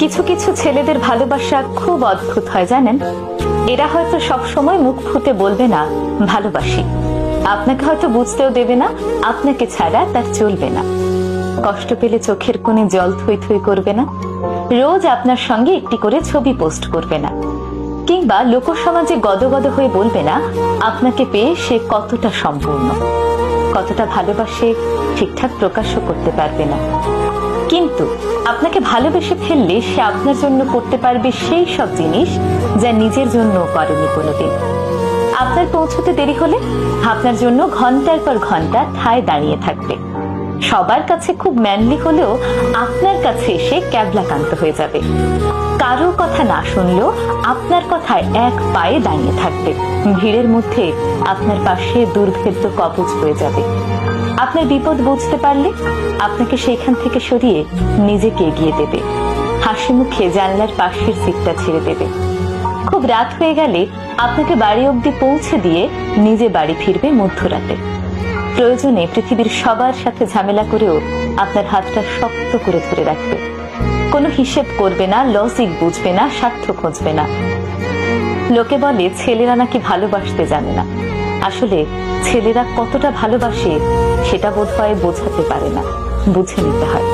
কিছু কিছু ছেলেদের ভালোবাসা খুব অদ্ভুত হয় জানেন। এরা হয়তো সব সময় মুখ ফুটে বলবে না ভালোবাসি, আপনাকে হয়তো বুঝতেও দেবে না আপনাকে ছাড়া তার চলবে না। কষ্ট পেলে চোখের কোণে জল থই থই করবে না, রোজ আপনার সঙ্গে একটি করে ছবি পোস্ট করবে না, কিংবা লোকসমাজে গদগদ হয়ে বলবে না আপনাকে পেয়ে সে কতটা সম্পূর্ণ, কতটা ভালোবাসে ঠিকঠাক প্রকাশও করতে পারবে না। কিন্তু আপনাকে ভালোবেসে ফেললে সে আপনার জন্য করতে পারবে সেই সব জিনিস যা নিজের জন্য করেনি কোনোদিন। আপনার পৌঁছতে দেরি হলে আপনার জন্য ঘন্টার পর ঘন্টা ঠায় দাঁড়িয়ে থাকবে। সবার কাছে খুব ম্যানলি হলেও আপনার কাছে এসে ক্যাবলাকান্ত হয়ে যাবে। কারো কথা না শুনলেও আপনার কথায় এক পায়ে দাঁড়িয়ে থাকবে। ভিড়ের মধ্যে আপনার পাশে দুর্ভেদ্য কবচ হয়ে যাবে। আপনার বিপদ বুঝতে পারলে আপনাকে সেখান থেকে সরিয়ে নিজেকে এগিয়ে দেবে। হাসি মুখে জানলার পাশের সিটটা ছেড়ে দেবে। খুব রাত হয়ে গেলে আপনাকে বাড়ি অবধি পৌঁছে দিয়ে নিজে বাড়ি ফিরবে মধ্যরাতে। প্রয়োজনে পৃথিবীর সবার সাথে ঝামেলা করেও আপনার হাতটা শক্ত করে ধরে রাখবে। কোনো হিসেব করবে না, লজিক বুঝবে না, স্বার্থ খুঁজবে না। লোকে বলে ছেলেরা নাকি ভালোবাসতে জানে না। আসলে ছেলেরা কতটা ভালোবাসে সেটা বোধহয় বোঝাতে পারে না, বুঝে নিতে হয়।